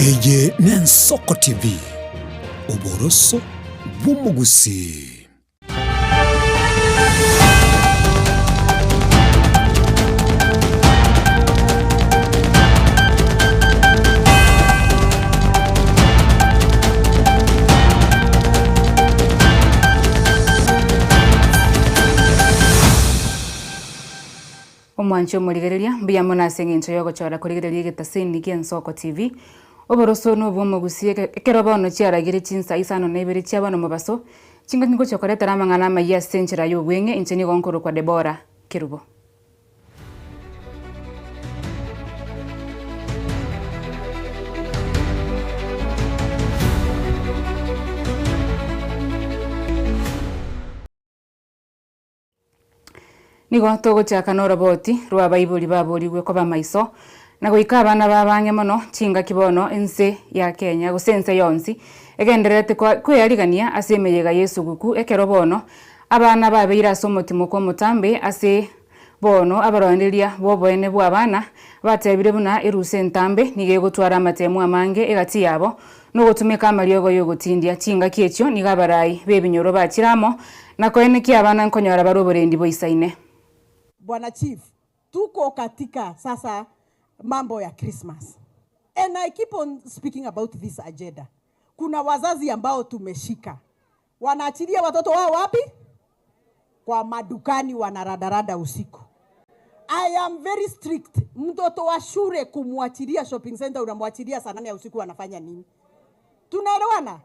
Eye Nensoko TV, Oboroso Bumugusi. Omwancho murigereria mbiya munasenge ncho yogo chora kurigereria getasini kia Nsoko TV oboroso no bwomugusie kerobono chiaragire chinsa isano nebere chiabano mubaso chingo ngo chokoretera mangana maya senchera yo bwenge incheni gonkoro kwa Debora Kirubo. Nigo togochaka no roboti rwa baibuli baburiwe ko bamaiso na goika abana babange mono chinga kibono ense ya Kenya gusense yonsi egenderete kweyarigania asemeyega Yesu guku ekerobono abana babeira somotimo ko mutambe ase bono abaronderia boboene bwa abana batebire buna iruse ntambe nige gutwara amatemu amange egati yabo no gutumika amariogo yo gutindia chinga kiechyo nigabarai bebinyoro bakiramo na koene ki abana nkonyora baroborendi boisaine. Bwana Chief, tuko katika sasa mambo ya Christmas. And I keep on speaking about this agenda. Kuna wazazi ambao tumeshika. Wanaachilia watoto wao wapi? Kwa madukani wanaradarada usiku. I am very strict. Mtoto wa shule kumwachilia shopping center unamwachilia saa 8 ya usiku anafanya nini? Tunaelewana?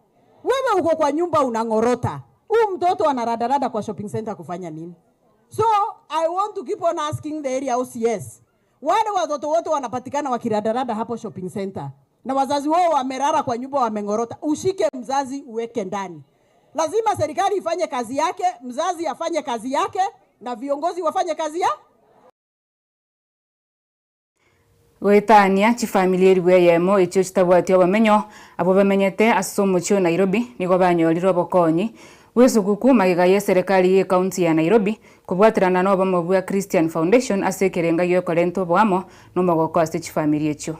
Wewe uko kwa nyumba unangorota. Huyu mtoto anaradarada kwa shopping center kufanya nini? So, I want to keep on asking the area OCS. Wale watoto wote wanapatikana wakiradarada hapo shopping center. Na wazazi wao wamerara kwa nyumba wamengorota. Ushike mzazi uweke ndani. Lazima serikali ifanye kazi yake, mzazi afanye kazi yake, na viongozi wafanye kazi ya. Wetania chifamilieri weyemo icho chitabwati abamenyo abo bamenyete asomo chyo Nairobi nigo banyoriro bokonyi wesuguku magigaye serikali ye county ya Nairobi kubwatirana no bamobwa Christian Foundation asekerenga yo korento bwamo no magoko ase chifamili echo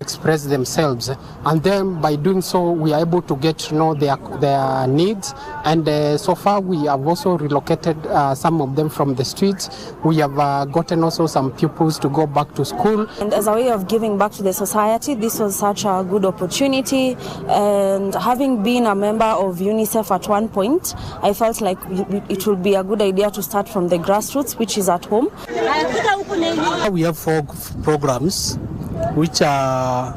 express themselves, and then by doing so we are able to get to know their needs, and so far we have also relocated some of them from the streets. We have gotten also some pupils to go back to school, and as a way of giving back to the society, this was such a good opportunity. And having been a member of UNICEF at one point, I felt like it would be a good idea to start from the grassroots, which is at home. We have 4 programs which are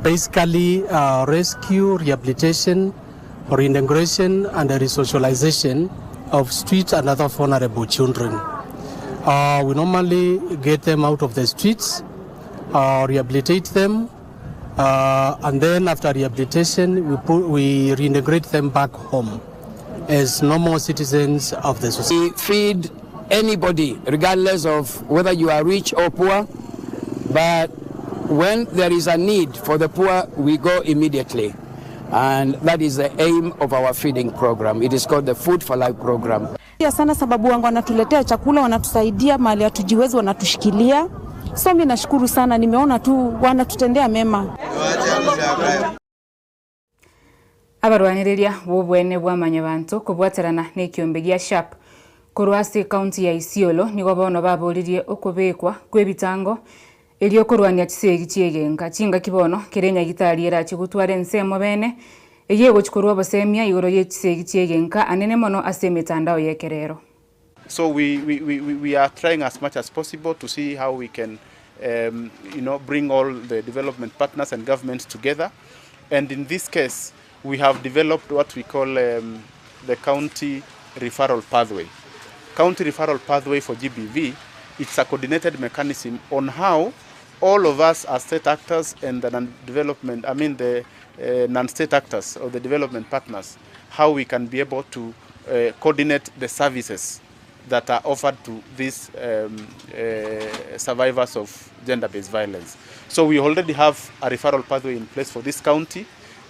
basically rescue, rehabilitation, reintegration and resocialization of street and other vulnerable children. We normally get them out of the streets, rehabilitate them, and then after rehabilitation we reintegrate them back home as normal citizens of the society. We feed anybody regardless of whether you are rich or poor, but when there is a need for the poor, we go immediately. And that is the aim of our feeding program. It is called the Food for Life program. Sana sababu wangu wanatuletea chakula, wanatusaidia mahali hatujiwezi, wanatushikilia. So mimi nashukuru sana, nimeona tu wanatutendea mema. Abarwaniriria bobwene bwamanya bantu kubwaterana n'ekyombe gya Sharp kurwase county ya Isiolo nigo bono baburirie okubekwa kwebitango elio kurwania chisegi chiegenga chinga kibono kirenya gitariera chigutware nsemo bene eyego chikorwa basemia igoro ye chisegi chiegenga anene mono asemetandao yekerero. So we are trying as much as possible to see how we can bring all the development partners and governments together, and in this case we have developed what we call the county referral pathway. County referral pathway for GBV, it's a coordinated mechanism on how all of us as state actors and the non-state actors or the development partners, how we can be able to coordinate the services that are offered to these survivors of gender-based violence. So we already have a referral pathway in place for this county,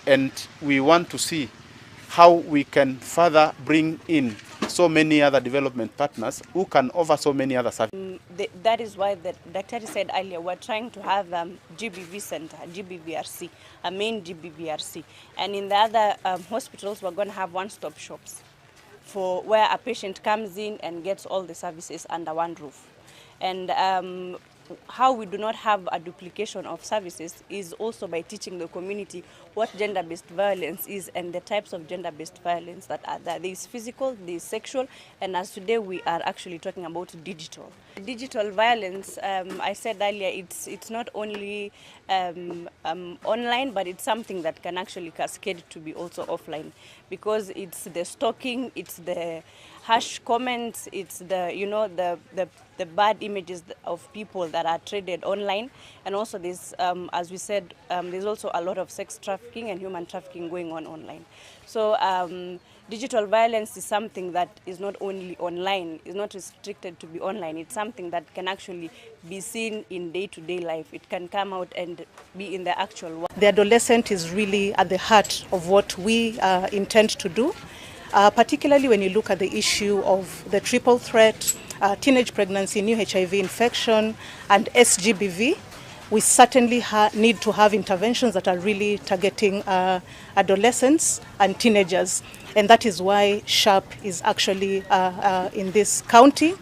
and we want to see how we can further bring in so many other development partners who can offer so many other services. That is why the Dr. said earlier, we're trying to have GBV center, GBVRC, a main GBVRC. And in the other hospitals, we're going to have one-stop shops for where a patient comes in and gets all the services under one roof. And how we do not have a duplication of services is also by teaching the community what gender-based violence is and the types of gender-based violence that are there. There is physical, there is sexual, and as today we are actually talking about digital. Digital violence, I said earlier, it's not only online, but it's something that can actually cascade to be also offline, because it's the stalking, it's the harsh comments, it's the the bad images of people that are traded online, and also this, as we said, there's also a lot of sex trafficking and human trafficking going on online. So digital violence is something that is not only online, is not restricted to be online. It's something that can actually be seen in day-to-day life. It can come out and be in the actual world. The adolescent is really at the heart of what we intend to do. Particularly when you look at the issue of the triple threat, teenage pregnancy, new HIV infection, and SGBV, we certainly need to have interventions that are really targeting adolescents and teenagers. And that is why SHARP is actually in this county.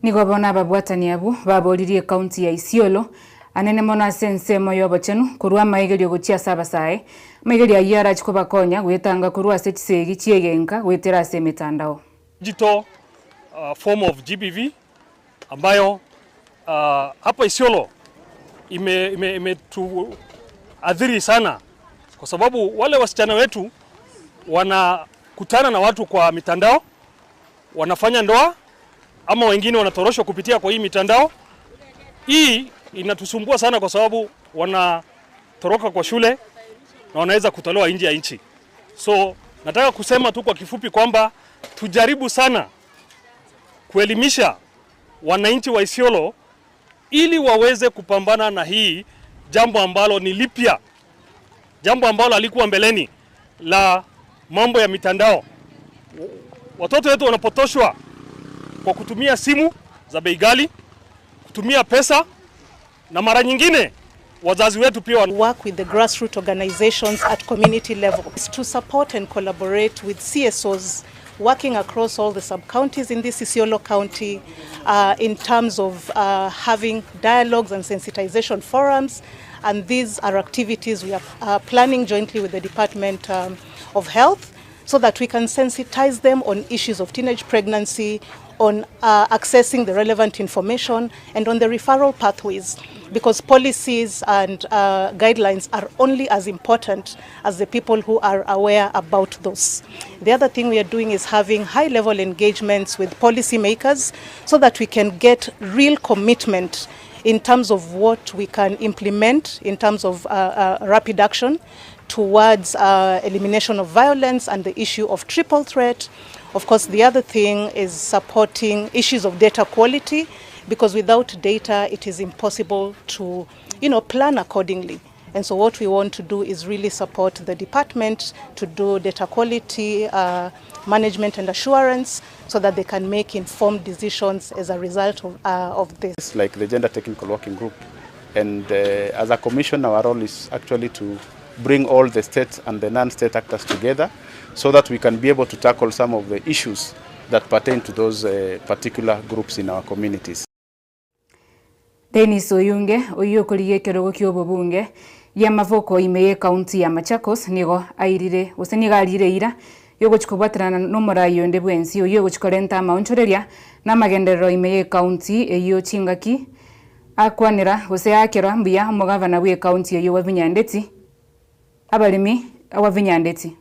Nigobona babwatani abu baboririe county ya Isiolo anene mona sense moyo bochenu kurwa maigerio guchia sabasae maigerio yara chikoba konya gwetanga kurwa sechisegi chiegenka gwetera se mitandao digital form of GBV ambayo hapa Isiolo imetuadhiri sana, kwa sababu wale wasichana wetu wanakutana na watu kwa mitandao, wanafanya ndoa ama wengine wanatoroshwa kupitia kwa hii mitandao. Hii inatusumbua sana kwa sababu wanatoroka kwa shule na wanaweza kutolewa nje ya nchi. So nataka kusema tu kwa kifupi kwamba tujaribu sana kuelimisha wananchi wa Isiolo ili waweze kupambana na hii jambo ambalo ni lipya, jambo ambalo alikuwa mbeleni la mambo ya mitandao. Watoto wetu wanapotoshwa kwa kutumia simu za bei ghali, kutumia pesa, na mara nyingine wazazi wetu pia work with the grassroots organizations at community level to support and collaborate with CSOs working across all the sub-counties in this Isiolo County in terms of having dialogues and sensitization forums. And these are activities we are planning jointly with the Department of Health so that we can sensitize them on issues of teenage pregnancy, on accessing the relevant information, and on the referral pathways, because policies and guidelines are only as important as the people who are aware about those. The other thing we are doing is having high-level engagements with policymakers so that we can get real commitment in terms of what we can implement in terms of rapid action towards elimination of violence and the issue of triple threat. Of course, the other thing is supporting issues of data quality, because without data, it is impossible to, plan accordingly. And so what we want to do is really support the department to do data quality management and assurance so that they can make informed decisions as a result of this. Like the Gender Technical Working Group. And as a commission, our role is actually to bring all the state and the non-state actors together so that we can be able to tackle some of the issues that pertain to those particular groups in our communities. Dennis Oyunge oyokoriye kirogo ky'obubunge ya mavoko imeye county ya Machakos nigo airire usenigarire ira yogochikobatrana no morayo nde bwensi oyogochikorenta maunchoreria na magenderero imeye county eyo chingaki akwanira guseyakira mbuya omugavana bwe county eyo wavinyandeti abalimi awavinyandeti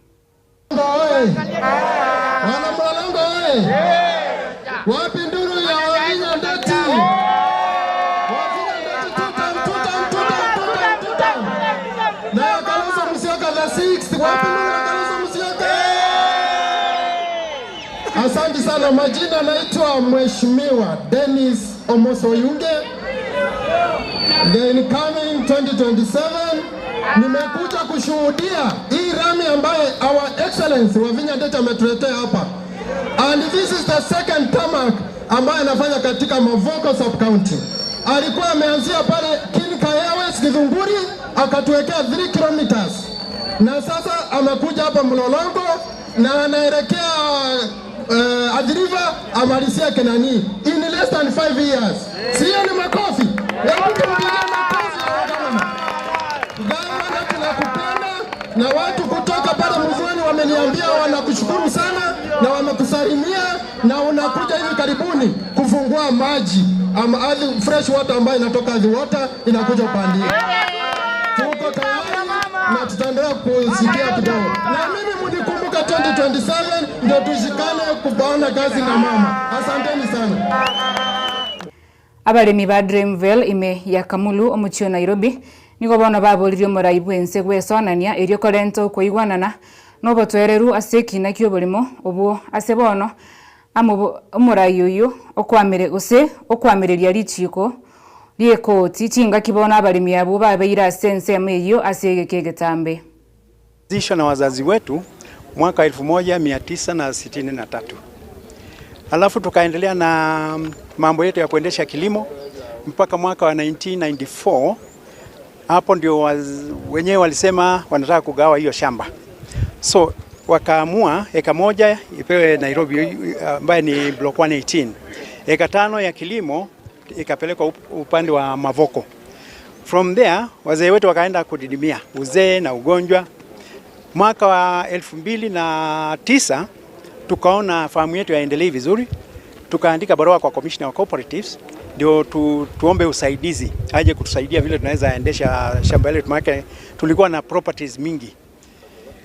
wana mwalango wapi nduru ya wavinyandeti na Kalonzo Musyoka the 6th wapi nduru ya Kalonzo Musyoka. Asante sana, majina naitwa Mheshimiwa Dennis Omoso Oyunge, the incoming 2027. Nimekuja kushuhudia hii rami ambaye our excellency Wavinya Ndeti ametuletea hapa. And this is the second tarmac ambaye anafanya katika Mavoko sub county. Alikuwa ameanzia pale Kinika Airways Githunguri akatuwekea 3 kilometers. Na sasa amekuja hapa Mlolongo na anaelekea Athi River amalizia Kenani in less than 5 years. Sio ni makofi. Hebu tupigie makofi gavana, tunakupenda na watu kutoka pale Mvweni wameniambia wanakushukuru sana na wamekusalimia na unakuja hivi karibuni kufungua maji Athi fresh water ambayo inatoka Athi water inakuja upande. Tuko tayari na tutaendelea kusikia kidogo. Na mimi mnikumbuka 2027 ndio tushikane kubaona kazi na mama. Asanteni sana. Abaremi ba Dreamville ime ya Kamulu omuchio Nairobi nigo bona babolirio moraibu ense gwesonania erio korento kuigwanana no botwereru aseki na kyo bolimo obo asebono amo omorayoyo okwamire gose okwamireria lichiko liekoti chinga kibona abaremi abo babeira sense ameyo asege kegetambe zisho na wazazi wetu mwaka 1963. Alafu tukaendelea na mambo yetu ya kuendesha kilimo mpaka mwaka wa 1994. Hapo ndio wenyewe walisema wanataka kugawa hiyo shamba. So wakaamua eka moja ipewe Nairobi ambaye ni block 118. Eka 5 ya kilimo ikapelekwa upande wa Mavoko. From there wazee wetu wakaenda kudidimia uzee na ugonjwa. Mwaka wa 2009 tukaona fahamu yetu yaendelee vizuri. Tukaandika barua kwa commissioner wa cooperatives ndio tuombe usaidizi aje kutusaidia vile tunaweza endesha shamba letu, maana tulikuwa na properties mingi.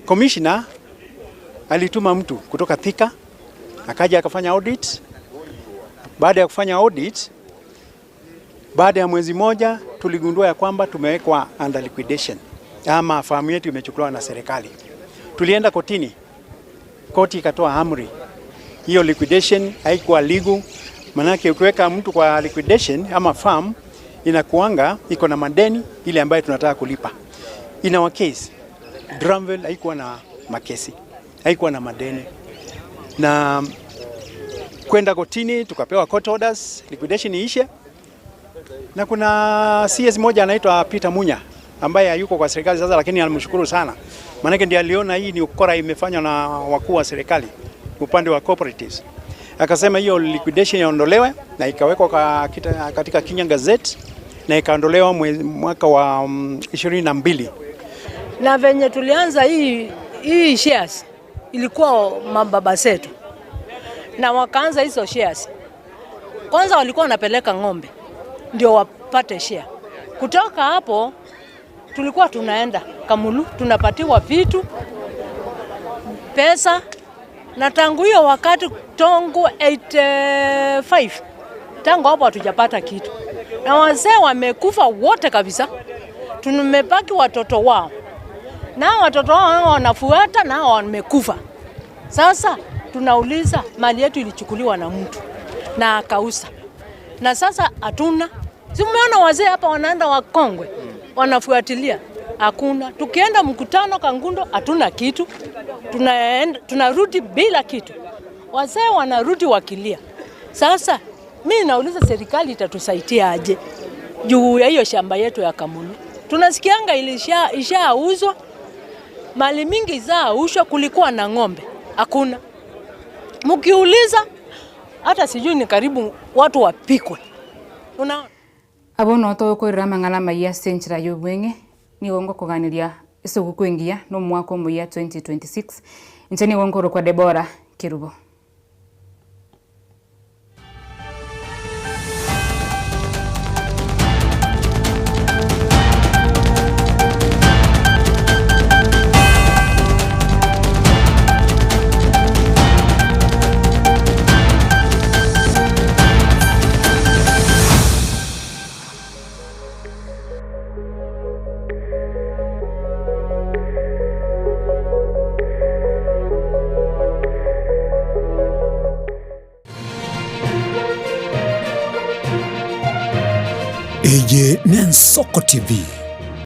Commissioner alituma mtu kutoka Thika akaja akafanya audit. Baada ya kufanya audit, baada ya mwezi moja tuligundua ya kwamba tumewekwa under liquidation ama fahamu yetu imechukuliwa na serikali. Tulienda kotini, koti ikatoa amri hiyo liquidation haikuwa legal. Manake ukiweka mtu kwa liquidation ama farm inakuanga iko na madeni ile ambayo tunataka kulipa. In our case Dreamville haikuwa na makesi, haikuwa na madeni, na kwenda kotini tukapewa court orders liquidation iishe. Na kuna CS moja anaitwa Peter Munya ambaye hayuko kwa serikali sasa, lakini alimshukuru sana manake ndiye aliona hii ni ukora imefanywa na wakuu wa serikali upande wa cooperatives. Akasema hiyo liquidation iondolewe na ikawekwa katika Kenya Gazette na ikaondolewa mwaka wa 22. Na venye tulianza hii shares ilikuwa mababa zetu. Na wakaanza hizo shares. Kwanza walikuwa wanapeleka ng'ombe ndio wapate share. Kutoka hapo tulikuwa tunaenda Kamulu tunapatiwa vitu pesa. Na tangu hiyo wakati tongu 85 tangu hapo hatujapata kitu. Na wazee wamekufa wote kabisa. Tumebaki watoto wao. Na watoto wao wanafuata na wamekufa. Sasa tunauliza mali yetu ilichukuliwa na mtu na akauza. Na sasa hatuna. Si umeona wazee hapa wanaenda Wakongwe wanafuatilia. Hakuna. Tukienda mkutano Kangundo hatuna kitu. Tunarudi bila kitu. Wazee wanarudi wakilia. Sasa mimi nauliza serikali itatusaidia aje juu ya hiyo shamba yetu ya Kamulu. Tunasikianga ishauzwa. Mali mingi zaushwa, kulikuwa na ng'ombe. Hakuna. Mkiuliza hata sijui ni karibu watu wapikwe. Unaona? Abono to ko ramangala maya senchira yobwenge ni wongo kuganiria isugu kuingia no mwaka mu ya 2026 nchani wongo kwa Debora Kirubo. Eje Nensoko TV.